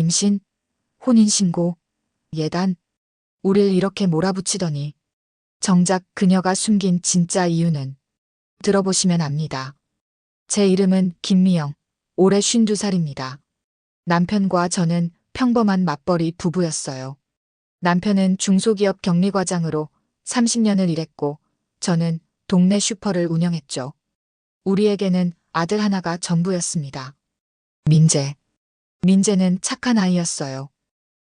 임신, 혼인신고, 예단, 우릴 이렇게 몰아붙이더니 정작 그녀가 숨긴 진짜 이유는 들어보시면 압니다. 제 이름은 김미영, 올해 52살입니다. 남편과 저는 평범한 맞벌이 부부였어요. 남편은 중소기업 격리과장으로 30년을 일했고 저는 동네 슈퍼를 운영했죠. 우리에게는 아들 하나가 전부였습니다. 민재. 민재는 착한 아이였어요.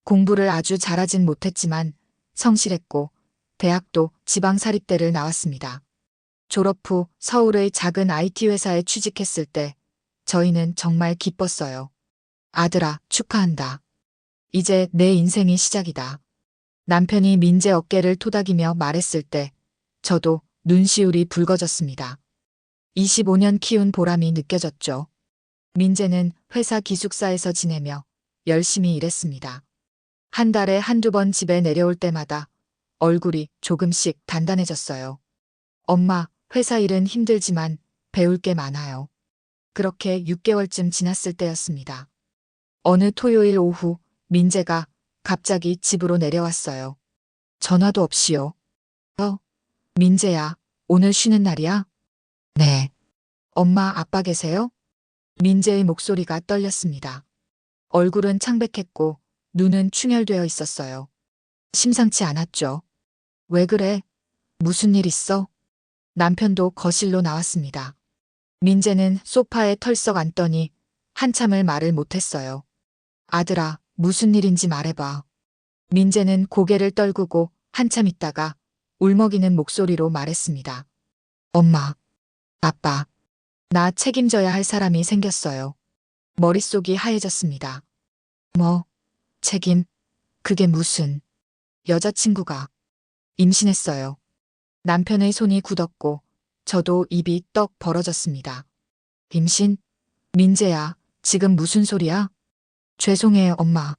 공부를 아주 잘하진 못했지만 성실했고 대학도 지방사립대를 나왔습니다. 졸업 후 서울의 작은 IT 회사에 취직했을 때 저희는 정말 기뻤어요. 아들아, 축하한다. 이제 내 인생이 시작이다. 남편이 민재 어깨를 토닥이며 말했을 때 저도 눈시울이 붉어졌습니다. 25년 키운 보람이 느껴졌죠. 민재는 회사 기숙사에서 지내며 열심히 일했습니다. 한 달에 한두 번 집에 내려올 때마다 얼굴이 조금씩 단단해졌어요. 엄마, 회사 일은 힘들지만 배울 게 많아요. 그렇게 6개월쯤 지났을 때였습니다. 어느 토요일 오후 민재가 갑자기 집으로 내려왔어요. 전화도 없이요. 민재야, 오늘 쉬는 날이야? 네. 엄마, 아빠 계세요? 민재의 목소리가 떨렸습니다. 얼굴은 창백했고 눈은 충혈되어 있었어요. 심상치 않았죠. 왜 그래? 무슨 일 있어? 남편도 거실로 나왔습니다. 민재는 소파에 털썩 앉더니 한참을 말을 못했어요. 아들아, 무슨 일인지 말해봐. 민재는 고개를 떨구고 한참 있다가 울먹이는 목소리로 말했습니다. 엄마, 아빠, 나 책임져야 할 사람이 생겼어요. 머릿속이 하얘졌습니다. 뭐, 책임? 그게 무슨? 여자친구가 임신했어요. 남편의 손이 굳었고 저도 입이 떡 벌어졌습니다. 임신? 민재야, 지금 무슨 소리야? 죄송해요, 엄마.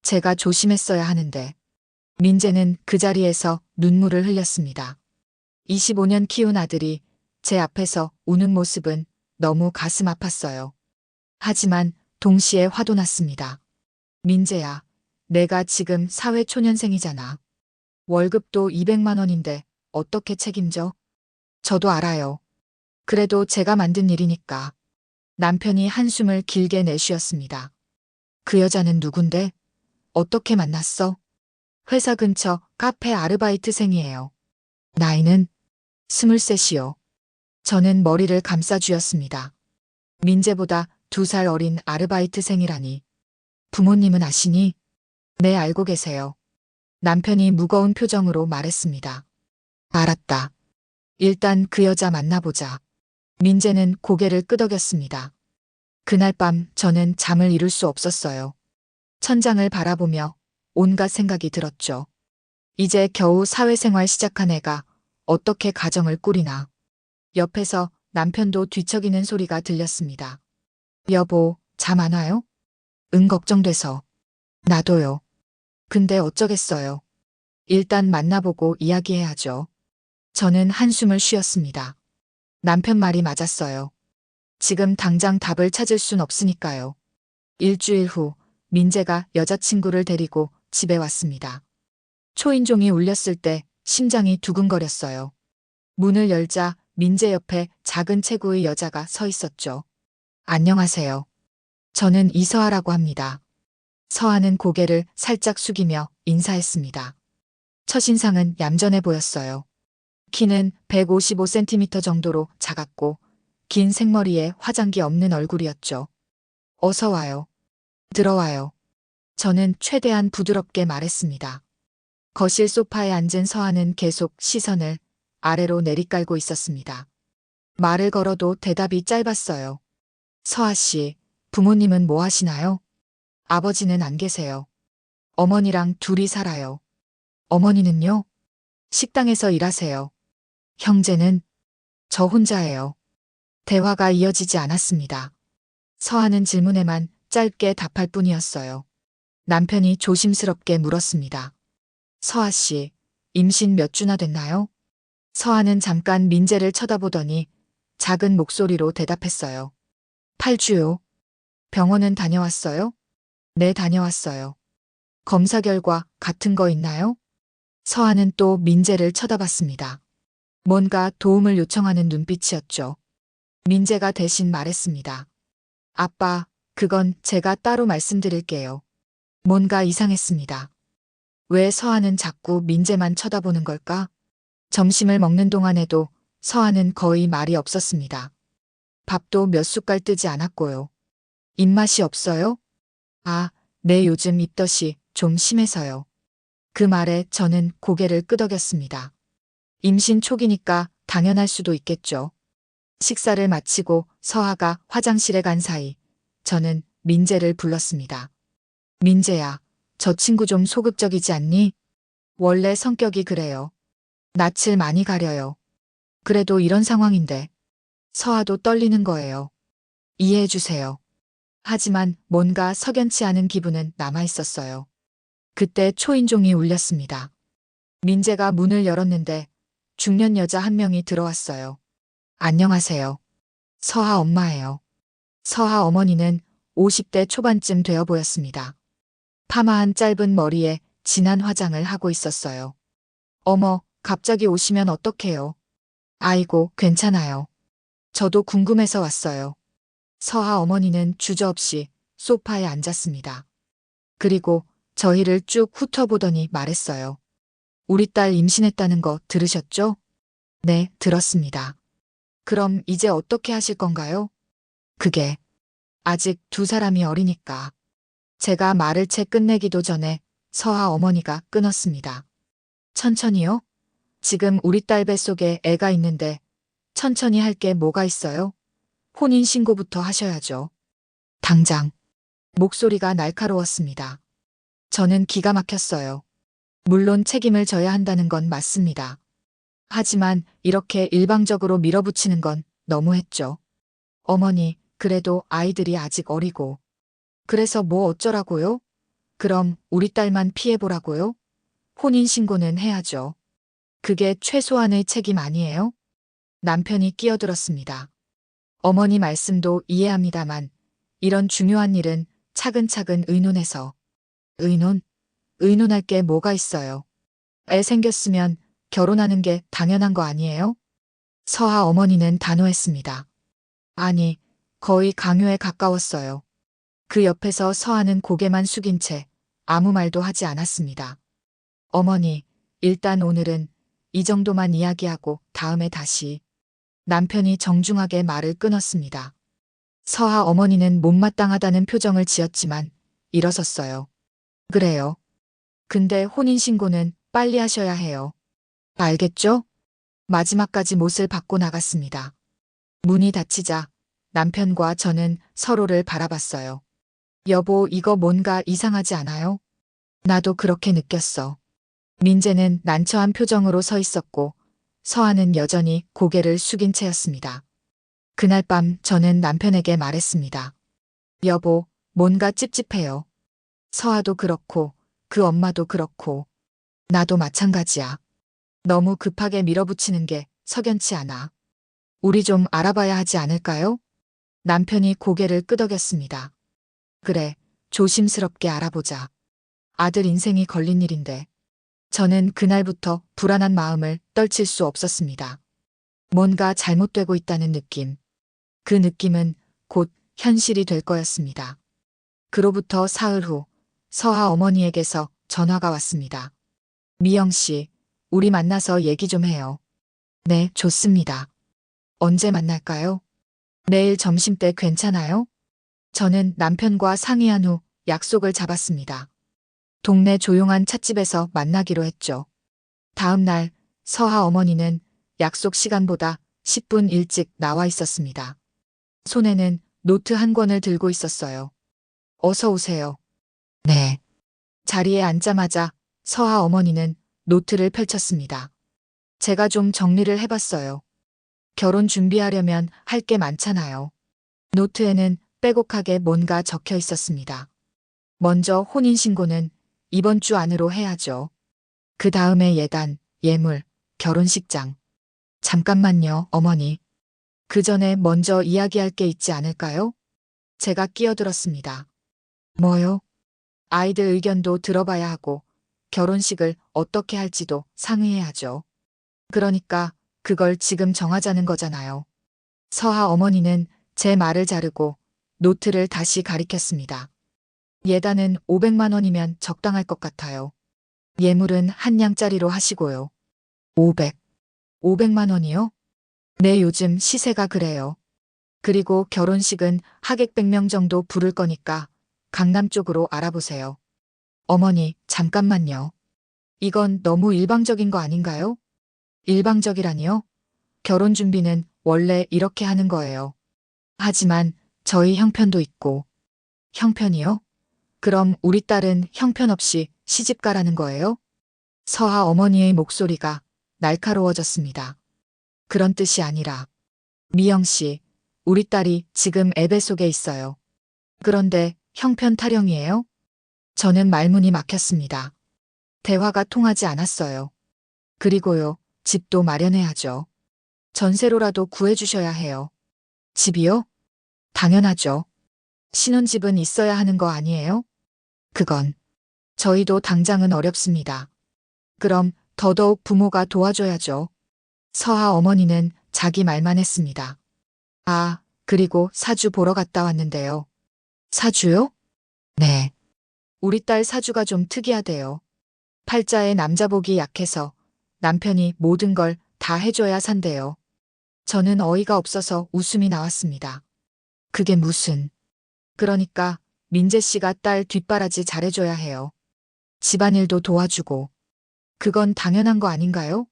제가 조심했어야 하는데. 민재는 그 자리에서 눈물을 흘렸습니다. 25년 키운 아들이 제 앞에서 우는 모습은 너무 가슴 아팠어요. 하지만 동시에 화도 났습니다. 민재야, 내가 지금 사회초년생이잖아. 월급도 200만 원인데 어떻게 책임져? 저도 알아요. 그래도 제가 만든 일이니까. 남편이 한숨을 길게 내쉬었습니다. 그 여자는 누군데? 어떻게 만났어? 회사 근처 카페 아르바이트생이에요. 나이는 23이요. 저는 머리를 감싸쥐었습니다. 민재보다 2살 어린 아르바이트생이라니. 부모님은 아시니? 네, 알고 계세요. 남편이 무거운 표정으로 말했습니다. 알았다. 일단 그 여자 만나보자. 민재는 고개를 끄덕였습니다. 그날 밤 저는 잠을 이룰 수 없었어요. 천장을 바라보며 온갖 생각이 들었죠. 이제 겨우 사회생활 시작한 애가 어떻게 가정을 꾸리나. 옆에서 남편도 뒤척이는 소리가 들렸습니다. 여보, 잠 안 와요? 응, 걱정돼서. 나도요. 근데 어쩌겠어요. 일단 만나보고 이야기해야죠. 저는 한숨을 쉬었습니다. 남편 말이 맞았어요. 지금 당장 답을 찾을 순 없으니까요. 일주일 후 민재가 여자친구를 데리고 집에 왔습니다. 초인종이 울렸을 때 심장이 두근거렸어요. 문을 열자 민재 옆에 작은 체구의 여자가 서 있었죠. 안녕하세요. 저는 이서아라고 합니다. 서아는 고개를 살짝 숙이며 인사했습니다. 첫인상은 얌전해 보였어요. 키는 155cm 정도로 작았고 긴 생머리에 화장기 없는 얼굴이었죠. 어서 와요. 들어와요. 저는 최대한 부드럽게 말했습니다. 거실 소파에 앉은 서아는 계속 시선을 아래로 내리깔고 있었습니다. 말을 걸어도 대답이 짧았어요. 서아 씨, 부모님은 뭐 하시나요? 아버지는 안 계세요. 어머니랑 둘이 살아요. 어머니는요? 식당에서 일하세요. 형제는? 저 혼자예요. 대화가 이어지지 않았습니다. 서하는 질문에만 짧게 답할 뿐이었어요. 남편이 조심스럽게 물었습니다. 서하 씨, 임신 몇 주나 됐나요? 서하는 잠깐 민재를 쳐다보더니 작은 목소리로 대답했어요. 8주요. 병원은 다녀왔어요? 네, 다녀왔어요. 검사 결과 같은 거 있나요? 서아는 또 민재를 쳐다봤습니다. 뭔가 도움을 요청하는 눈빛이었죠. 민재가 대신 말했습니다. 아빠, 그건 제가 따로 말씀드릴게요. 뭔가 이상했습니다. 왜 서아는 자꾸 민재만 쳐다보는 걸까? 점심을 먹는 동안에도 서아는 거의 말이 없었습니다. 밥도 몇 숟갈 뜨지 않았고요. 입맛이 없어요? 아, 네, 요즘 입덧이 좀 심해서요. 그 말에 저는 고개를 끄덕였습니다. 임신 초기니까 당연할 수도 있겠죠. 식사를 마치고 서아가 화장실에 간 사이 저는 민재를 불렀습니다. 민재야, 저 친구 좀 소극적이지 않니? 원래 성격이 그래요. 낯을 많이 가려요. 그래도 이런 상황인데 서아도 떨리는 거예요. 이해해 주세요. 하지만 뭔가 석연치 않은 기분은 남아 있었어요. 그때 초인종이 울렸습니다. 민재가 문을 열었는데 중년 여자 한 명이 들어왔어요. 안녕하세요. 서아 엄마예요. 서아 어머니는 50대 초반쯤 되어 보였습니다. 파마한 짧은 머리에 진한 화장을 하고 있었어요. 어머, 갑자기 오시면 어떡해요? 아이고, 괜찮아요. 저도 궁금해서 왔어요. 서아 어머니는 주저없이 소파에 앉았습니다. 그리고 저희를 쭉 훑어보더니 말했어요. 우리 딸 임신했다는 거 들으셨죠? 네, 들었습니다. 그럼 이제 어떻게 하실 건가요? 그게 아직 두 사람이 어리니까. 제가 말을 채 끝내기도 전에 서아 어머니가 끊었습니다. 천천히요? 지금 우리 딸 뱃속에 애가 있는데 천천히 할 게 뭐가 있어요? 혼인신고부터 하셔야죠. 당장. 목소리가 날카로웠습니다. 저는 기가 막혔어요. 물론 책임을 져야 한다는 건 맞습니다. 하지만 이렇게 일방적으로 밀어붙이는 건 너무했죠. 어머니, 그래도 아이들이 아직 어리고. 그래서 뭐 어쩌라고요? 그럼 우리 딸만 피해보라고요? 혼인신고는 해야죠. 그게 최소한의 책임 아니에요? 남편이 끼어들었습니다. 어머니 말씀도 이해합니다만 이런 중요한 일은 차근차근 의논해서. 의논? 의논할 게 뭐가 있어요? 애 생겼으면 결혼하는 게 당연한 거 아니에요? 서아 어머니는 단호했습니다. 아니, 거의 강요에 가까웠어요. 그 옆에서 서아는 고개만 숙인 채 아무 말도 하지 않았습니다. 어머니, 일단 오늘은 이 정도만 이야기하고 다음에 다시. 남편이 정중하게 말을 끊었습니다. 서아 어머니는 못마땅하다는 표정을 지었지만 일어섰어요. 그래요. 근데 혼인신고는 빨리 하셔야 해요. 알겠죠? 마지막까지 못을 받고 나갔습니다. 문이 닫히자 남편과 저는 서로를 바라봤어요. 여보, 이거 뭔가 이상하지 않아요? 나도 그렇게 느꼈어. 민재는 난처한 표정으로 서 있었고 서아는 여전히 고개를 숙인 채였습니다. 그날 밤 저는 남편에게 말했습니다. 여보, 뭔가 찝찝해요. 서아도 그렇고 그 엄마도 그렇고 나도 마찬가지야. 너무 급하게 밀어붙이는 게 석연치 않아. 우리 좀 알아봐야 하지 않을까요? 남편이 고개를 끄덕였습니다. 그래, 조심스럽게 알아보자. 아들 인생이 걸린 일인데. 저는 그날부터 불안한 마음을 떨칠 수 없었습니다. 뭔가 잘못되고 있다는 느낌. 그 느낌은 곧 현실이 될 거였습니다. 그로부터 사흘 후 서아 어머니에게서 전화가 왔습니다. 미영 씨, 우리 만나서 얘기 좀 해요. 네, 좋습니다. 언제 만날까요? 내일 점심때 괜찮아요? 저는 남편과 상의한 후 약속을 잡았습니다. 동네 조용한 찻집에서 만나기로 했죠. 다음 날 서하 어머니는 약속 시간보다 10분 일찍 나와 있었습니다. 손에는 노트 한 권을 들고 있었어요. 어서 오세요. 네. 자리에 앉자마자 서하 어머니는 노트를 펼쳤습니다. 제가 좀 정리를 해봤어요. 결혼 준비하려면 할 게 많잖아요. 노트에는 빼곡하게 뭔가 적혀 있었습니다. 먼저 혼인신고는 이번 주 안으로 해야죠. 그 다음에 예단, 예물, 결혼식장. 잠깐만요, 어머니. 그 전에 먼저 이야기할 게 있지 않을까요? 제가 끼어들었습니다. 뭐요? 아이들 의견도 들어봐야 하고 결혼식을 어떻게 할지도 상의해야죠. 그러니까 그걸 지금 정하자는 거잖아요. 서하 어머니는 제 말을 자르고 노트를 다시 가리켰습니다. 예단은 500만 원이면 적당할 것 같아요. 예물은 한 냥짜리로 하시고요. 500만 원이요? 네, 요즘 시세가 그래요. 그리고 결혼식은 하객 100명 정도 부를 거니까 강남 쪽으로 알아보세요. 어머니, 잠깐만요. 이건 너무 일방적인 거 아닌가요? 일방적이라니요? 결혼 준비는 원래 이렇게 하는 거예요. 하지만 저희 형편도 있고. 형편이요? 그럼 우리 딸은 형편없이 시집 가라는 거예요? 서하 어머니의 목소리가 날카로워졌습니다. 그런 뜻이 아니라, 미영 씨, 우리 딸이 지금 애배 속에 있어요. 그런데 형편 타령이에요? 저는 말문이 막혔습니다. 대화가 통하지 않았어요. 그리고요, 집도 마련해야죠. 전세로라도 구해주셔야 해요. 집이요? 당연하죠. 신혼집은 있어야 하는 거 아니에요? 그건 저희도 당장은 어렵습니다. 그럼 더더욱 부모가 도와줘야죠. 서하 어머니는 자기 말만 했습니다. 아, 그리고 사주 보러 갔다 왔는데요. 사주요? 네. 우리 딸 사주가 좀 특이하대요. 팔자에 남자복이 약해서 남편이 모든 걸 다 해줘야 산대요. 저는 어이가 없어서 웃음이 나왔습니다. 그게 무슨. 그러니까 민재 씨가 딸 뒷바라지 잘해줘야 해요. 집안일도 도와주고. 그건 당연한 거 아닌가요?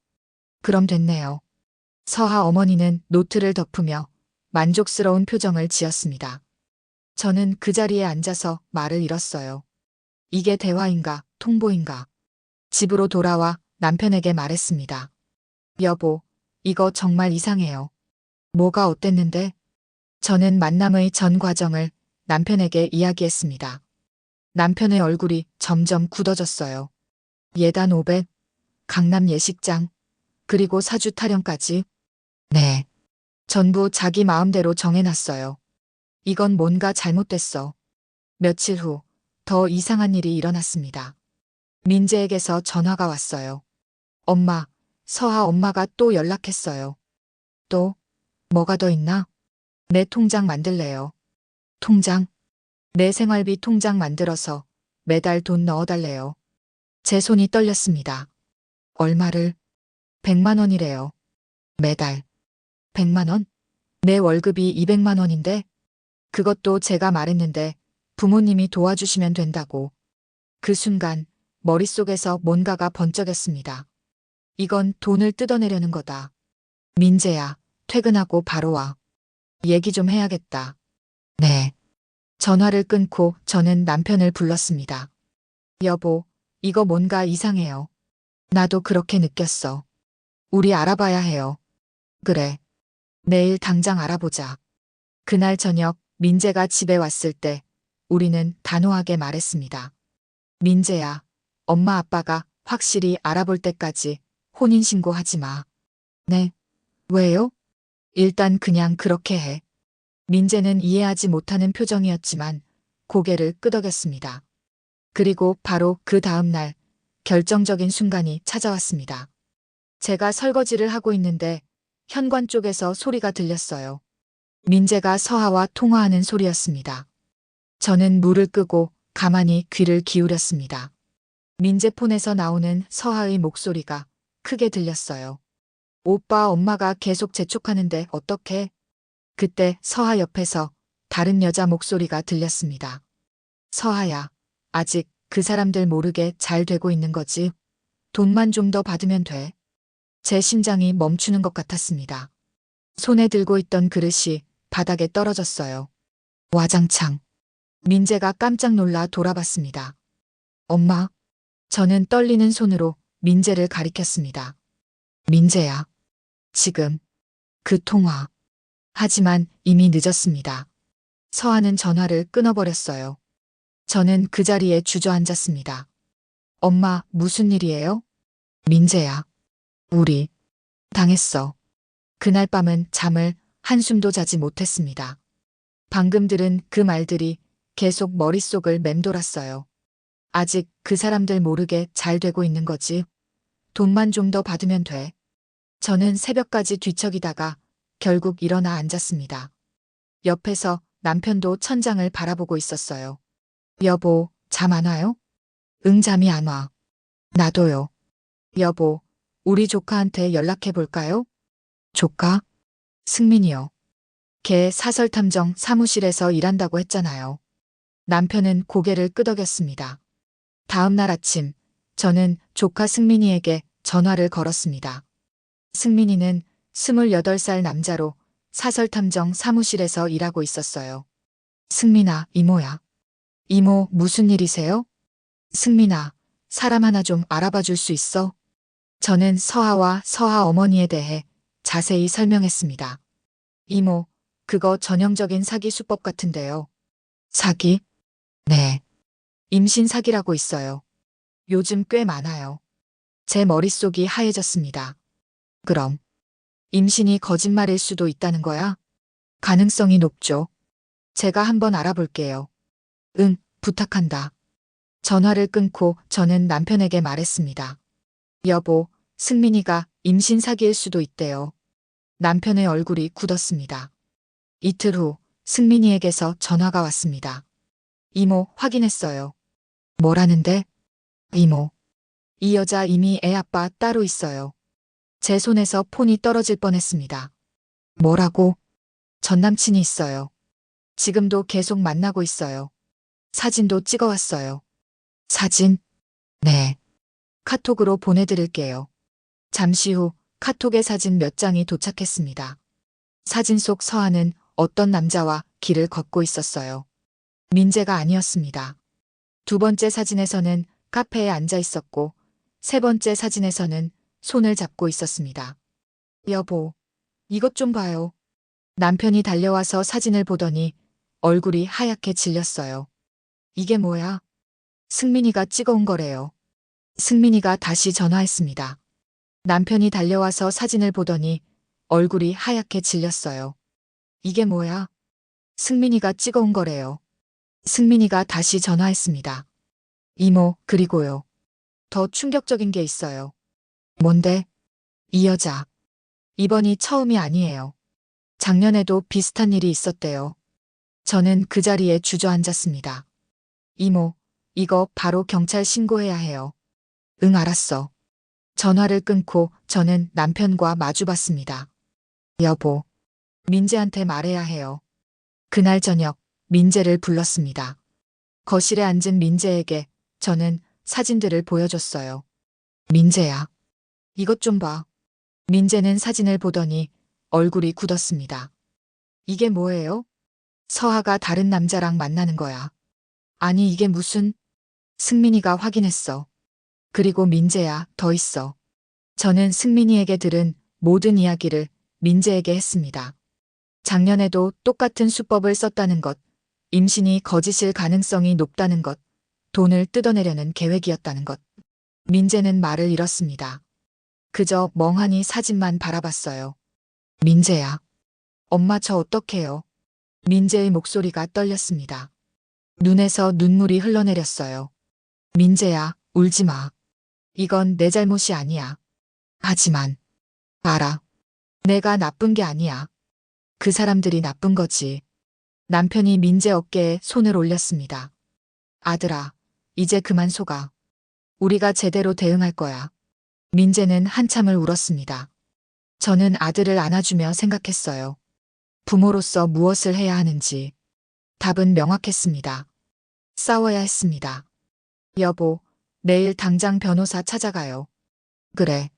그럼 됐네요. 서하 어머니는 노트를 덮으며 만족스러운 표정을 지었습니다. 저는 그 자리에 앉아서 말을 잃었어요. 이게 대화인가, 통보인가. 집으로 돌아와 남편에게 말했습니다. 여보, 이거 정말 이상해요. 뭐가 어땠는데? 저는 만남의 전 과정을 남편에게 이야기했습니다. 남편의 얼굴이 점점 굳어졌어요. 예단 500, 강남 예식장, 그리고 사주 타령까지. 네. 전부 자기 마음대로 정해놨어요. 이건 뭔가 잘못됐어. 며칠 후, 더 이상한 일이 일어났습니다. 민재에게서 전화가 왔어요. 엄마, 서하 엄마가 또 연락했어요. 또, 뭐가 더 있나? 내 통장 만들래요. 통장? 내 생활비 통장 만들어서 매달 돈 넣어달래요. 제 손이 떨렸습니다. 얼마를? 100만 원이래요. 매달. 100만 원? 내 월급이 200만 원인데? 그것도 제가 말했는데 부모님이 도와주시면 된다고. 그 순간 머릿속에서 뭔가가 번쩍였습니다. 이건 돈을 뜯어내려는 거다. 민재야, 퇴근하고 바로 와. 얘기 좀 해야겠다. 네. 전화를 끊고 저는 남편을 불렀습니다. 여보, 이거 뭔가 이상해요. 나도 그렇게 느꼈어. 우리 알아봐야 해요. 그래. 내일 당장 알아보자. 그날 저녁 민재가 집에 왔을 때 우리는 단호하게 말했습니다. 민재야, 엄마 아빠가 확실히 알아볼 때까지 혼인신고하지 마. 네. 왜요? 일단 그냥 그렇게 해. 민재는 이해하지 못하는 표정이었지만 고개를 끄덕였습니다. 그리고 바로 그 다음 날 결정적인 순간이 찾아왔습니다. 제가 설거지를 하고 있는데 현관 쪽에서 소리가 들렸어요. 민재가 서하와 통화하는 소리였습니다. 저는 물을 끄고 가만히 귀를 기울였습니다. 민재 폰에서 나오는 서하의 목소리가 크게 들렸어요. 오빠 엄마가 계속 재촉하는데 어떡해? 그때 서하 옆에서 다른 여자 목소리가 들렸습니다. 서하야, 아직 그 사람들 모르게 잘 되고 있는 거지? 돈만 좀 더 받으면 돼. 제 심장이 멈추는 것 같았습니다. 손에 들고 있던 그릇이 바닥에 떨어졌어요. 와장창. 민재가 깜짝 놀라 돌아봤습니다. 엄마. 저는 떨리는 손으로 민재를 가리켰습니다. 민재야. 지금. 그 통화. 하지만 이미 늦었습니다. 서하는 전화를 끊어버렸어요. 저는 그 자리에 주저앉았습니다. 엄마, 무슨 일이에요? 민재야. 우리. 당했어. 그날 밤은 잠을 한숨도 자지 못했습니다. 방금 들은 그 말들이 계속 머릿속을 맴돌았어요. 아직 그 사람들 모르게 잘 되고 있는 거지. 돈만 좀 더 받으면 돼. 저는 새벽까지 뒤척이다가 결국 일어나 앉았습니다. 옆에서 남편도 천장을 바라보고 있었어요. 여보, 잠 안 와요? 응, 잠이 안 와. 나도요. 여보, 우리 조카한테 연락해 볼까요? 조카? 승민이요. 걔 사설탐정 사무실에서 일한다고 했잖아요. 남편은 고개를 끄덕였습니다. 다음 날 아침, 저는 조카 승민이에게 전화를 걸었습니다. 승민이는 28살 남자로 사설탐정 사무실에서 일하고 있었어요. 승민아, 이모야. 이모, 무슨 일이세요? 승민아, 사람 하나 좀 알아봐 줄 수 있어? 저는 서아와 서아 어머니에 대해 자세히 설명했습니다. 이모, 그거 전형적인 사기 수법 같은데요. 사기? 네. 임신 사기라고 있어요. 요즘 꽤 많아요. 제 머릿속이 하얘졌습니다. 그럼, 임신이 거짓말일 수도 있다는 거야? 가능성이 높죠. 제가 한번 알아볼게요. 응, 부탁한다. 전화를 끊고 저는 남편에게 말했습니다. 여보, 승민이가 임신 사기일 수도 있대요. 남편의 얼굴이 굳었습니다. 이틀 후 승민이에게서 전화가 왔습니다. 이모, 확인했어요. 뭐라는데? 이모. 이 여자 이미 애 아빠 따로 있어요. 제 손에서 폰이 떨어질 뻔했습니다. 뭐라고? 전 남친이 있어요. 지금도 계속 만나고 있어요. 사진도 찍어왔어요. 사진? 네. 카톡으로 보내드릴게요. 잠시 후 카톡의 사진 몇 장이 도착했습니다. 사진 속 서아는 어떤 남자와 길을 걷고 있었어요. 민재가 아니었습니다. 두 번째 사진에서는 카페에 앉아 있었고, 세 번째 사진에서는 손을 잡고 있었습니다. 여보, 이것 좀 봐요. 남편이 달려와서 사진을 보더니 얼굴이 하얗게 질렸어요. 이게 뭐야? 승민이가 찍어온 거래요. 승민이가 다시 전화했습니다. 남편이 달려와서 사진을 보더니 얼굴이 하얗게 질렸어요. 이게 뭐야? 승민이가 찍어온 거래요. 승민이가 다시 전화했습니다. 이모, 그리고요. 더 충격적인 게 있어요. 뭔데? 이 여자. 이번이 처음이 아니에요. 작년에도 비슷한 일이 있었대요. 저는 그 자리에 주저앉았습니다. 이모, 이거 바로 경찰 신고해야 해요. 응, 알았어. 전화를 끊고 저는 남편과 마주봤습니다. 여보, 민재한테 말해야 해요. 그날 저녁 민재를 불렀습니다. 거실에 앉은 민재에게 저는 사진들을 보여줬어요. 민재야, 이것 좀 봐. 민재는 사진을 보더니 얼굴이 굳었습니다. 이게 뭐예요? 서아가 다른 남자랑 만나는 거야. 아니, 이게 무슨... 승민이가 확인했어. 그리고 민재야, 더 있어. 저는 승민이에게 들은 모든 이야기를 민재에게 했습니다. 작년에도 똑같은 수법을 썼다는 것, 임신이 거짓일 가능성이 높다는 것, 돈을 뜯어내려는 계획이었다는 것. 민재는 말을 잃었습니다. 그저 멍하니 사진만 바라봤어요. 민재야. 엄마 저 어떡해요? 민재의 목소리가 떨렸습니다. 눈에서 눈물이 흘러내렸어요. 민재야, 울지 마. 이건 내 잘못이 아니야. 하지만, 알아. 내가 나쁜 게 아니야. 그 사람들이 나쁜 거지. 남편이 민재 어깨에 손을 올렸습니다. 아들아, 이제 그만 속아. 우리가 제대로 대응할 거야. 민재는 한참을 울었습니다. 저는 아들을 안아주며 생각했어요. 부모로서 무엇을 해야 하는지. 답은 명확했습니다. 싸워야 했습니다. 여보, 내일 당장 변호사 찾아가요. 그래.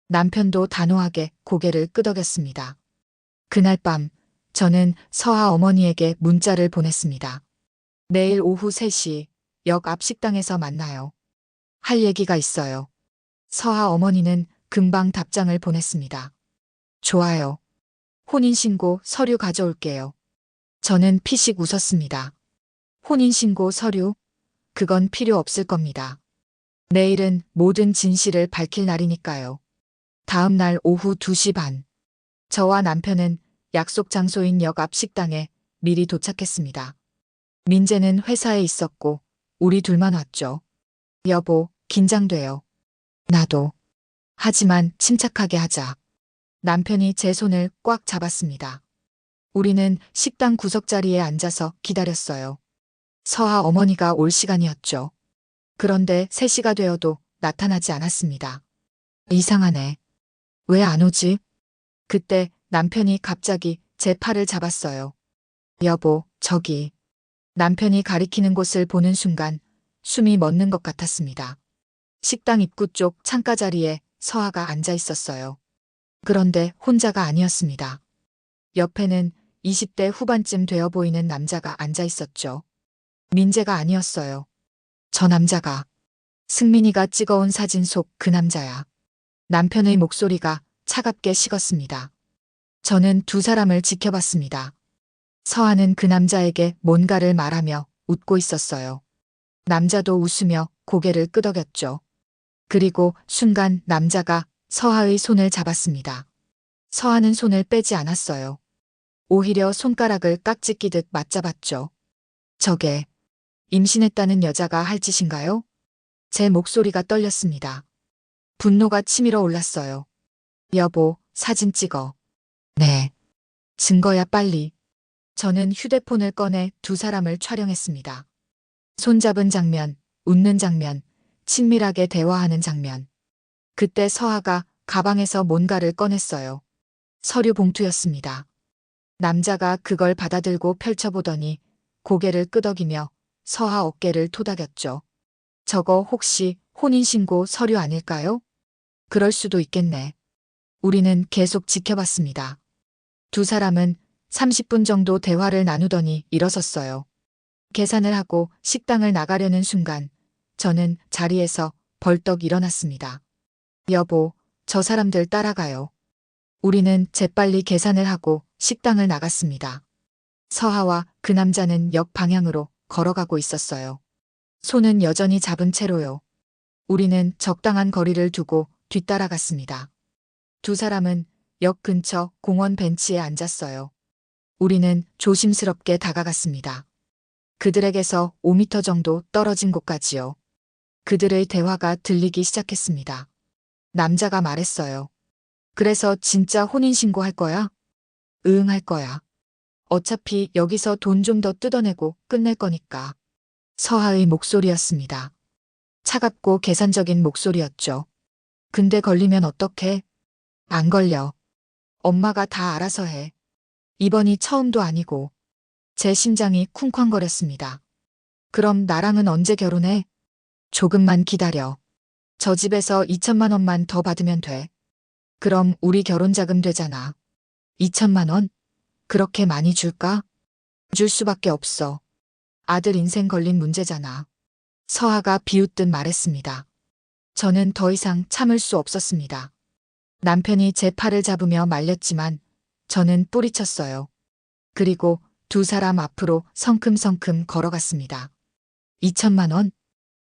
남편도 단호하게 고개를 끄덕였습니다. 그날 밤, 저는 서아 어머니에게 문자를 보냈습니다. 내일 오후 3시, 역 앞 식당에서 만나요. 할 얘기가 있어요. 서아 어머니는 금방 답장을 보냈습니다. 좋아요. 혼인신고 서류 가져올게요. 저는 피식 웃었습니다. 혼인신고 서류? 그건 필요 없을 겁니다. 내일은 모든 진실을 밝힐 날이니까요. 다음 날 오후 2시 반. 저와 남편은 약속 장소인 역 앞 식당에 미리 도착했습니다. 민재는 회사에 있었고 우리 둘만 왔죠. 여보, 긴장돼요. 나도. 하지만 침착하게 하자. 남편이 제 손을 꽉 잡았습니다. 우리는 식당 구석자리에 앉아서 기다렸어요. 서아 어머니가 올 시간이었죠. 그런데 3시가 되어도 나타나지 않았습니다. 이상하네. 왜 안 오지? 그때 남편이 갑자기 제 팔을 잡았어요. 여보, 저기. 남편이 가리키는 곳을 보는 순간 숨이 멎는 것 같았습니다. 식당 입구 쪽 창가 자리에 서아가 앉아 있었어요. 그런데 혼자가 아니었습니다. 옆에는 20대 후반쯤 되어 보이는 남자가 앉아 있었죠. 민재가 아니었어요. 저 남자가. 승민이가 찍어온 사진 속 그 남자야. 남편의 목소리가 차갑게 식었습니다. 저는 두 사람을 지켜봤습니다. 서아는 그 남자에게 뭔가를 말하며 웃고 있었어요. 남자도 웃으며 고개를 끄덕였죠. 그리고 순간 남자가 서아의 손을 잡았습니다. 서아는 손을 빼지 않았어요. 오히려 손가락을 깍지 끼듯 맞잡았죠. 저게 임신했다는 여자가 할 짓인가요? 제 목소리가 떨렸습니다. 분노가 치밀어 올랐어요. 여보, 사진 찍어. 네. 증거야 빨리. 저는 휴대폰을 꺼내 두 사람을 촬영했습니다. 손잡은 장면, 웃는 장면, 친밀하게 대화하는 장면. 그때 서아가 가방에서 뭔가를 꺼냈어요. 서류 봉투였습니다. 남자가 그걸 받아들고 펼쳐보더니 고개를 끄덕이며 서아 어깨를 토닥였죠. 저거 혹시 혼인신고 서류 아닐까요? 그럴 수도 있겠네. 우리는 계속 지켜봤습니다. 두 사람은 30분 정도 대화를 나누더니 일어섰어요. 계산을 하고 식당을 나가려는 순간 저는 자리에서 벌떡 일어났습니다. 여보, 저 사람들 따라가요. 우리는 재빨리 계산을 하고 식당을 나갔습니다. 서하와 그 남자는 역 방향으로 걸어가고 있었어요. 손은 여전히 잡은 채로요. 우리는 적당한 거리를 두고 뒤따라갔습니다. 두 사람은 역 근처 공원 벤치에 앉았어요. 우리는 조심스럽게 다가갔습니다. 그들에게서 5m 정도 떨어진 곳까지요. 그들의 대화가 들리기 시작했습니다. 남자가 말했어요. 그래서 진짜 혼인신고 할 거야? 응, 할 거야. 어차피 여기서 돈 좀 더 뜯어내고 끝낼 거니까. 서하의 목소리였습니다. 차갑고 계산적인 목소리였죠. 근데 걸리면 어떡해? 안 걸려. 엄마가 다 알아서 해. 이번이 처음도 아니고. 제 심장이 쿵쾅거렸습니다. 그럼 나랑은 언제 결혼해? 조금만 기다려. 저 집에서 2천만 원만 더 받으면 돼. 그럼 우리 결혼자금 되잖아. 2천만 원? 그렇게 많이 줄까? 줄 수밖에 없어. 아들 인생 걸린 문제잖아. 서아가 비웃듯 말했습니다. 저는 더 이상 참을 수 없었습니다. 남편이 제 팔을 잡으며 말렸지만 저는 뿌리쳤어요. 그리고 두 사람 앞으로 성큼성큼 걸어갔습니다. 2천만 원?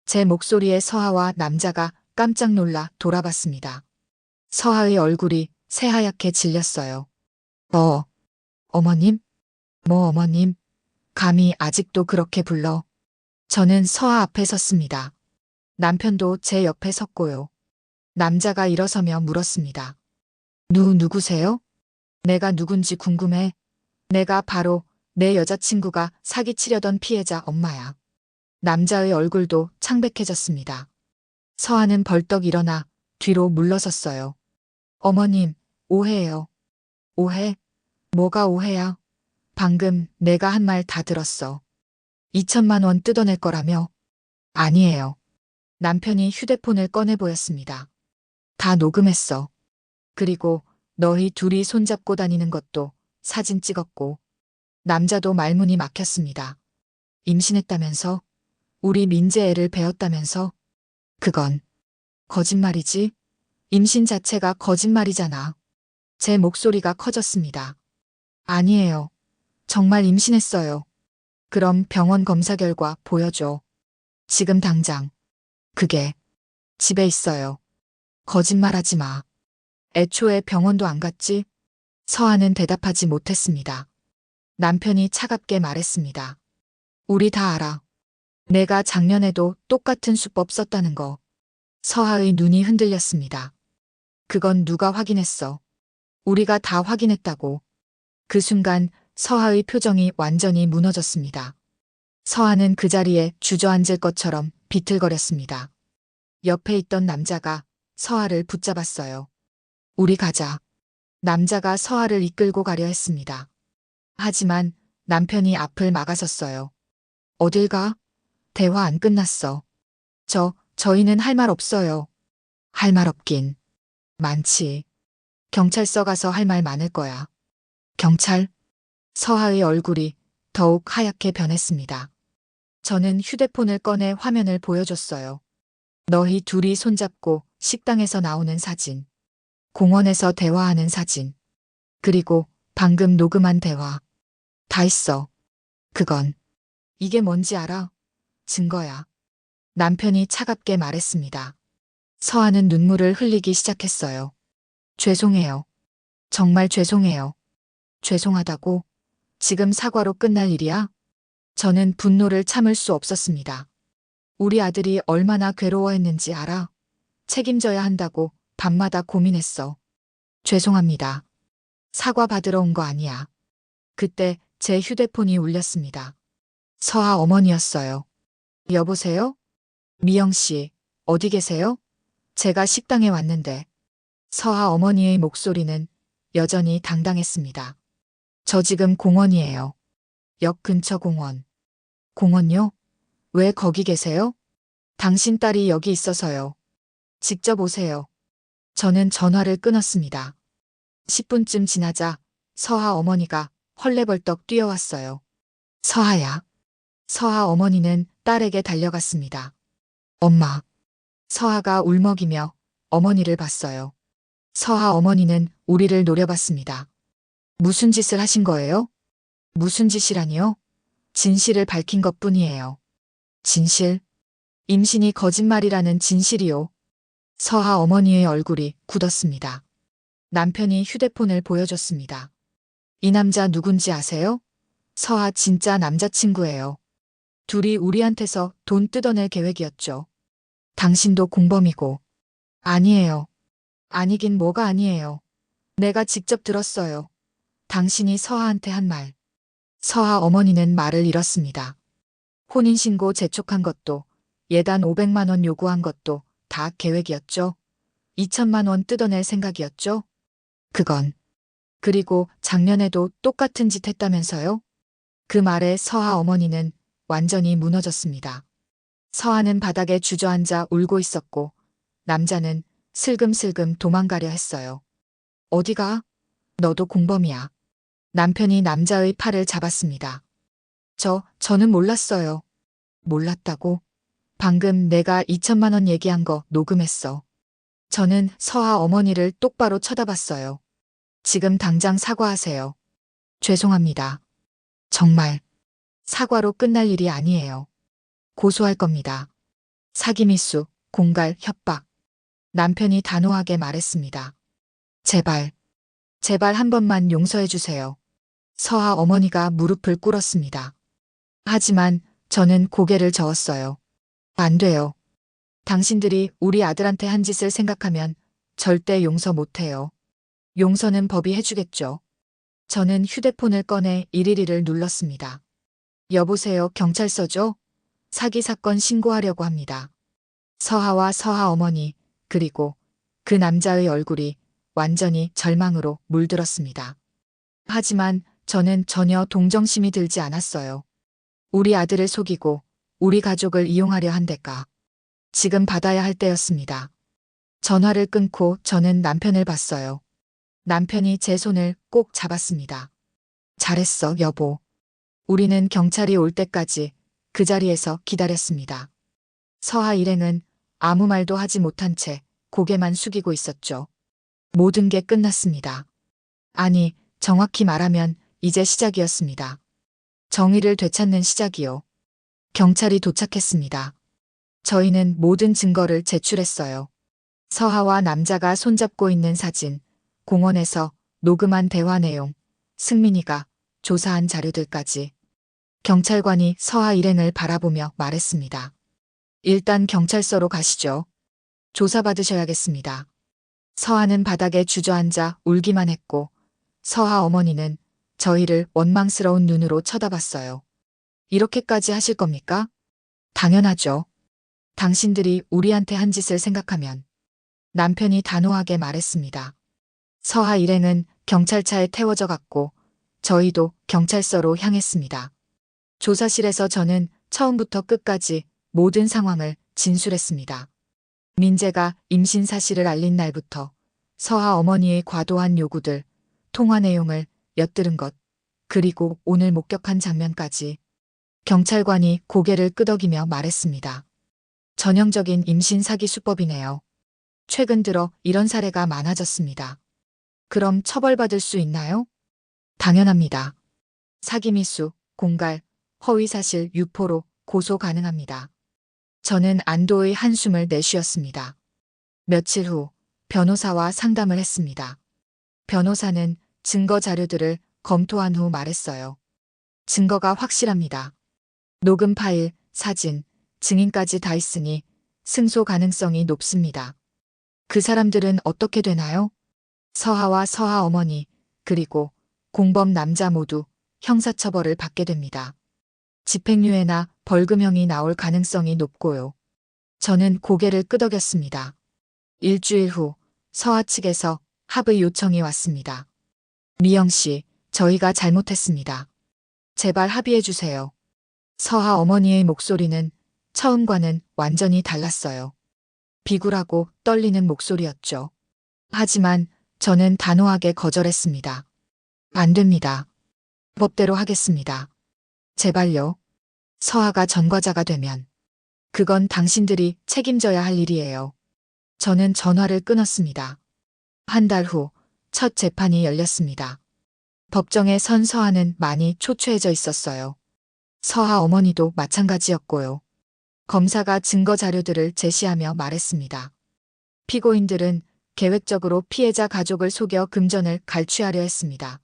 제 목소리에 서하와 남자가 깜짝 놀라 돌아봤습니다. 서하의 얼굴이 새하얗게 질렸어요. 어머님? 뭐 어머님? 감히 아직도 그렇게 불러. 저는 서하 앞에 섰습니다. 남편도 제 옆에 섰고요. 남자가 일어서며 물었습니다. 누구세요? 내가 누군지 궁금해. 내가 바로 내 여자친구가 사기치려던 피해자 엄마야. 남자의 얼굴도 창백해졌습니다. 서하는 벌떡 일어나 뒤로 물러섰어요. 어머님, 오해예요. 오해? 뭐가 오해야? 방금 내가 한 말 다 들었어. 2천만 원 뜯어낼 거라며? 아니에요. 남편이 휴대폰을 꺼내 보였습니다. 다 녹음했어. 그리고 너희 둘이 손잡고 다니는 것도 사진 찍었고. 남자도 말문이 막혔습니다. 임신했다면서? 우리 민재 애를 배웠다면서? 그건 거짓말이지? 임신 자체가 거짓말이잖아. 제 목소리가 커졌습니다. 아니에요. 정말 임신했어요. 그럼 병원 검사 결과 보여줘. 지금 당장. 그게 집에 있어요. 거짓말하지 마. 애초에 병원도 안 갔지? 서아는 대답하지 못했습니다. 남편이 차갑게 말했습니다. 우리 다 알아. 내가 작년에도 똑같은 수법 썼다는 거. 서하의 눈이 흔들렸습니다. 그건 누가 확인했어? 우리가 다 확인했다고. 그 순간 서하의 표정이 완전히 무너졌습니다. 서하는 그 자리에 주저앉을 것처럼 비틀거렸습니다. 옆에 있던 남자가 서하를 붙잡았어요. 우리 가자. 남자가 서하를 이끌고 가려 했습니다. 하지만 남편이 앞을 막아섰어요. 어딜 가? 대화 안 끝났어. 저희는 할 말 없어요. 할 말 없긴. 많지. 경찰서 가서 할 말 많을 거야. 경찰? 서하의 얼굴이 더욱 하얗게 변했습니다. 저는 휴대폰을 꺼내 화면을 보여줬어요. 너희 둘이 손잡고 식당에서 나오는 사진. 공원에서 대화하는 사진. 그리고 방금 녹음한 대화. 다 있어. 그건. 이게 뭔지 알아? 증거야. 남편이 차갑게 말했습니다. 서하는 눈물을 흘리기 시작했어요. 죄송해요. 정말 죄송해요. 죄송하다고? 지금 사과로 끝날 일이야? 저는 분노를 참을 수 없었습니다. 우리 아들이 얼마나 괴로워했는지 알아? 책임져야 한다고 밤마다 고민했어. 죄송합니다. 사과 받으러 온 거 아니야. 그때 제 휴대폰이 울렸습니다. 서하 어머니였어요. 여보세요? 미영 씨, 어디 계세요? 제가 식당에 왔는데. 서하 어머니의 목소리는 여전히 당당했습니다. 저 지금 공원이에요. 역 근처 공원. 공원요? 왜 거기 계세요? 당신 딸이 여기 있어서요. 직접 오세요. 저는 전화를 끊었습니다. 10분쯤 지나자 서하 어머니가 헐레벌떡 뛰어왔어요. 서하야. 서하 어머니는 딸에게 달려갔습니다. 엄마. 서하가 울먹이며 어머니를 봤어요. 서하 어머니는 우리를 노려봤습니다. 무슨 짓을 하신 거예요? 무슨 짓이라니요? 진실을 밝힌 것뿐이에요. 진실? 임신이 거짓말이라는 진실이요. 서하 어머니의 얼굴이 굳었습니다. 남편이 휴대폰을 보여줬습니다. 이 남자 누군지 아세요? 서하 진짜 남자친구예요. 둘이 우리한테서 돈 뜯어낼 계획이었죠. 당신도 공범이고. 아니에요. 아니긴 뭐가 아니에요. 내가 직접 들었어요. 당신이 서하한테 한 말. 서하 어머니는 말을 잃었습니다. 혼인신고 재촉한 것도, 예단 500만 원 요구한 것도 다 계획이었죠. 2천만 원 뜯어낼 생각이었죠. 그건. 그리고 작년에도 똑같은 짓 했다면서요? 그 말에 서하 어머니는 완전히 무너졌습니다. 서하는 바닥에 주저앉아 울고 있었고, 남자는 슬금슬금 도망가려 했어요. 어디가? 너도 공범이야. 남편이 남자의 팔을 잡았습니다. 저는 몰랐어요. 몰랐다고? 방금 내가 2천만 원 얘기한 거 녹음했어. 저는 서하 어머니를 똑바로 쳐다봤어요. 지금 당장 사과하세요. 죄송합니다. 정말 사과로 끝날 일이 아니에요. 고소할 겁니다. 사기미수, 공갈, 협박. 남편이 단호하게 말했습니다. 제발, 제발 한 번만 용서해 주세요. 서하 어머니가 무릎을 꿇었습니다. 하지만 저는 고개를 저었어요. 안 돼요. 당신들이 우리 아들한테 한 짓을 생각하면 절대 용서 못해요. 용서는 법이 해주겠죠. 저는 휴대폰을 꺼내 112를 눌렀습니다. 여보세요, 경찰서죠? 사기 사건 신고하려고 합니다. 서하와 서하 어머니, 그리고 그 남자의 얼굴이 완전히 절망으로 물들었습니다. 하지만 저는 전혀 동정심이 들지 않았어요. 우리 아들을 속이고 우리 가족을 이용하려 한 대가. 지금 받아야 할 때였습니다. 전화를 끊고 저는 남편을 봤어요. 남편이 제 손을 꼭 잡았습니다. 잘했어, 여보. 우리는 경찰이 올 때까지 그 자리에서 기다렸습니다. 서하 일행은 아무 말도 하지 못한 채 고개만 숙이고 있었죠. 모든 게 끝났습니다. 아니, 정확히 말하면 이제 시작이었습니다. 정의를 되찾는 시작이요. 경찰이 도착했습니다. 저희는 모든 증거를 제출했어요. 서하와 남자가 손잡고 있는 사진, 공원에서 녹음한 대화 내용, 승민이가 조사한 자료들까지. 경찰관이 서하 일행을 바라보며 말했습니다. 일단 경찰서로 가시죠. 조사받으셔야겠습니다. 서하는 바닥에 주저앉아 울기만 했고 서하 어머니는 저희를 원망스러운 눈으로 쳐다봤어요. 이렇게까지 하실 겁니까? 당연하죠. 당신들이 우리한테 한 짓을 생각하면. 남편이 단호하게 말했습니다. 서하 일행은 경찰차에 태워져 갔고 저희도 경찰서로 향했습니다. 조사실에서 저는 처음부터 끝까지 모든 상황을 진술했습니다. 민재가 임신 사실을 알린 날부터 서하 어머니의 과도한 요구들, 통화 내용을 엿들은 것, 그리고 오늘 목격한 장면까지. 경찰관이 고개를 끄덕이며 말했습니다. 전형적인 임신 사기 수법이네요. 최근 들어 이런 사례가 많아졌습니다. 그럼 처벌받을 수 있나요? 당연합니다. 사기미수, 공갈, 허위사실 유포로 고소 가능합니다. 저는 안도의 한숨을 내쉬었습니다. 며칠 후 변호사와 상담을 했습니다. 변호사는 증거 자료들을 검토한 후 말했어요. 증거가 확실합니다. 녹음 파일, 사진, 증인까지 다 있으니 승소 가능성이 높습니다. 그 사람들은 어떻게 되나요? 서하와 서하 어머니, 그리고 공범 남자 모두 형사처벌을 받게 됩니다. 집행유예나 벌금형이 나올 가능성이 높고요. 저는 고개를 끄덕였습니다. 일주일 후 서하 측에서 합의 요청이 왔습니다. 미영 씨, 저희가 잘못했습니다. 제발 합의해 주세요. 서하 어머니의 목소리는 처음과는 완전히 달랐어요. 비굴하고 떨리는 목소리였죠. 하지만 저는 단호하게 거절했습니다. 안 됩니다. 법대로 하겠습니다. 제발요. 서하가 전과자가 되면 그건 당신들이 책임져야 할 일이에요. 저는 전화를 끊었습니다. 한 달 후 첫 재판이 열렸습니다. 법정에 선 서하는 많이 초췌해져 있었어요. 서하 어머니도 마찬가지였고요. 검사가 증거 자료들을 제시하며 말했습니다. 피고인들은 계획적으로 피해자 가족을 속여 금전을 갈취하려 했습니다.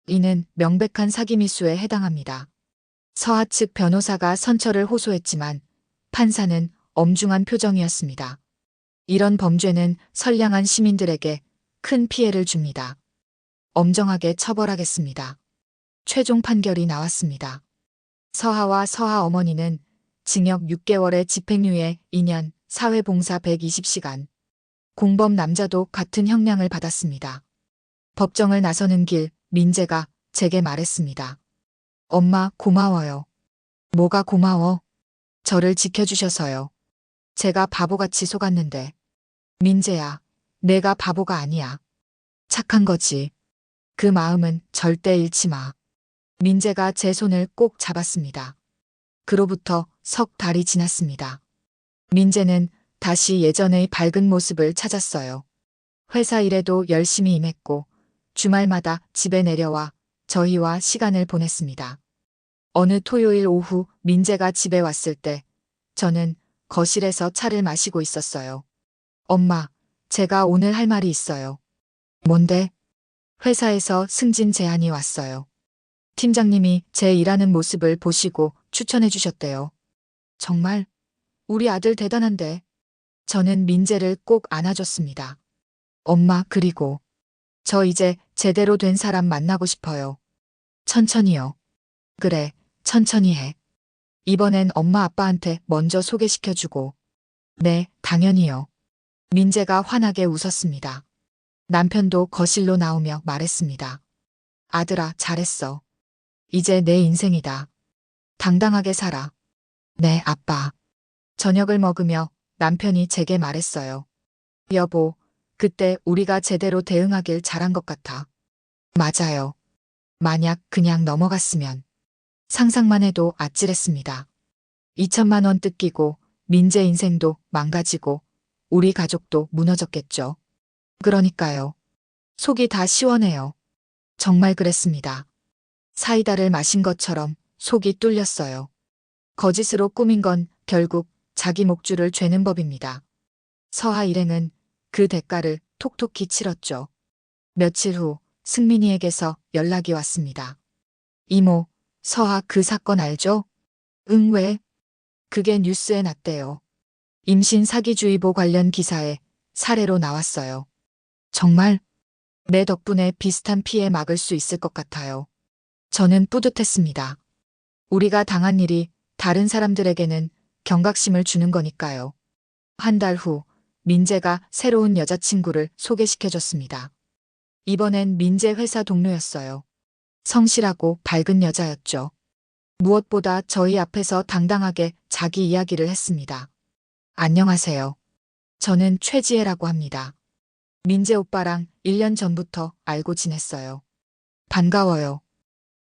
이는 명백한 사기미수에 해당합니다. 서하 측 변호사가 선처를 호소했지만 판사는 엄중한 표정이었습니다. 이런 범죄는 선량한 시민들에게 큰 피해를 줍니다. 엄정하게 처벌하겠습니다. 최종 판결이 나왔습니다. 서하와 서하 어머니는 징역 6개월에 집행유예 2년, 사회봉사 120시간. 공범 남자도 같은 형량을 받았습니다. 법정을 나서는 길 민재가 제게 말했습니다. 엄마, 고마워요. 뭐가 고마워? 저를 지켜주셔서요. 제가 바보같이 속았는데. 민재야, 내가 바보가 아니야. 착한 거지. 그 마음은 절대 잃지 마. 민재가 제 손을 꼭 잡았습니다. 그로부터 석 달이 지났습니다. 민재는 다시 예전의 밝은 모습을 찾았어요. 회사 일에도 열심히 임했고 주말마다 집에 내려와 저희와 시간을 보냈습니다. 어느 토요일 오후 민재가 집에 왔을 때 저는 거실에서 차를 마시고 있었어요. 엄마, 제가 오늘 할 말이 있어요. 뭔데? 회사에서 승진 제안이 왔어요. 팀장님이 제 일하는 모습을 보시고 추천해 주셨대요. 정말? 우리 아들 대단한데. 저는 민재를 꼭 안아줬습니다. 엄마, 그리고 저 이제 제대로 된 사람 만나고 싶어요. 천천히요. 그래, 천천히 해. 이번엔 엄마 아빠한테 먼저 소개시켜주고. 네, 당연히요. 민재가 환하게 웃었습니다. 남편도 거실로 나오며 말했습니다. 아들아, 잘했어. 이제 내 인생이다. 당당하게 살아. 네, 아빠. 저녁을 먹으며 남편이 제게 말했어요. 여보, 그때 우리가 제대로 대응하길 잘한 것 같아. 맞아요. 만약 그냥 넘어갔으면. 상상만 해도 아찔했습니다. 2천만 원 뜯기고 민재 인생도 망가지고 우리 가족도 무너졌겠죠. 그러니까요. 속이 다 시원해요. 정말 그랬습니다. 사이다를 마신 것처럼 속이 뚫렸어요. 거짓으로 꾸민 건 결국 자기 목줄을 죄는 법입니다. 서하 일행은 그 대가를 톡톡히 치렀죠. 며칠 후 승민이에게서 연락이 왔습니다. 이모, 서아 그 사건 알죠? 응, 왜? 그게 뉴스에 났대요. 임신 사기주의보 관련 기사에 사례로 나왔어요. 정말? 내 덕분에 비슷한 피해 막을 수 있을 것 같아요. 저는 뿌듯했습니다. 우리가 당한 일이 다른 사람들에게는 경각심을 주는 거니까요. 한 달 후, 민재가 새로운 여자친구를 소개시켜줬습니다. 이번엔 민재 회사 동료였어요. 성실하고 밝은 여자였죠. 무엇보다 저희 앞에서 당당하게 자기 이야기를 했습니다. 안녕하세요. 저는 최지혜라고 합니다. 민재 오빠랑 1년 전부터 알고 지냈어요. 반가워요.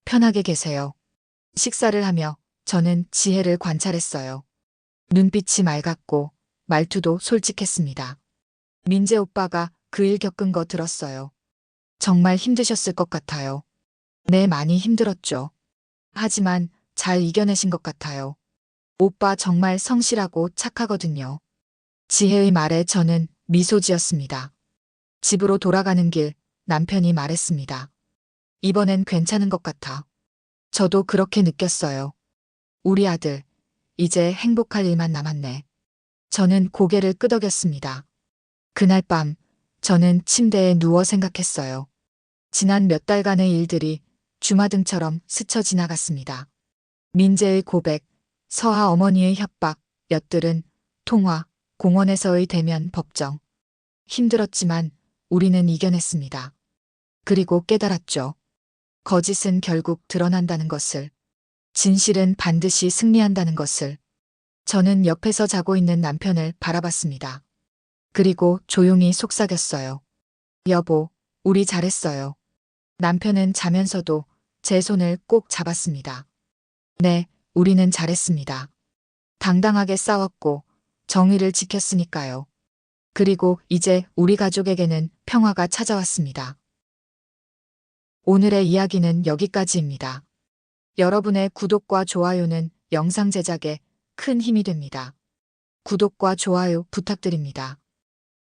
편하게 계세요. 식사를 하며 저는 지혜를 관찰했어요. 눈빛이 맑았고 말투도 솔직했습니다. 민재 오빠가 그 일 겪은 거 들었어요. 정말 힘드셨을 것 같아요. 네, 많이 힘들었죠. 하지만 잘 이겨내신 것 같아요. 오빠 정말 성실하고 착하거든요. 지혜의 말에 저는 미소 지었습니다. 집으로 돌아가는 길 남편이 말했습니다. 이번엔 괜찮은 것 같아. 저도 그렇게 느꼈어요. 우리 아들, 이제 행복할 일만 남았네. 저는 고개를 끄덕였습니다. 그날 밤, 저는 침대에 누워 생각했어요. 지난 몇 달간의 일들이 주마등처럼 스쳐 지나갔습니다. 민재의 고백, 서아 어머니의 협박, 엿들은 통화, 공원에서의 대면 법정. 힘들었지만 우리는 이겨냈습니다. 그리고 깨달았죠. 거짓은 결국 드러난다는 것을. 진실은 반드시 승리한다는 것을. 저는 옆에서 자고 있는 남편을 바라봤습니다. 그리고 조용히 속삭였어요. 여보, 우리 잘했어요. 남편은 자면서도 제 손을 꼭 잡았습니다. 네, 우리는 잘했습니다. 당당하게 싸웠고 정의를 지켰으니까요. 그리고 이제 우리 가족에게는 평화가 찾아왔습니다. 오늘의 이야기는 여기까지입니다. 여러분의 구독과 좋아요는 영상 제작에 큰 힘이 됩니다. 구독과 좋아요 부탁드립니다.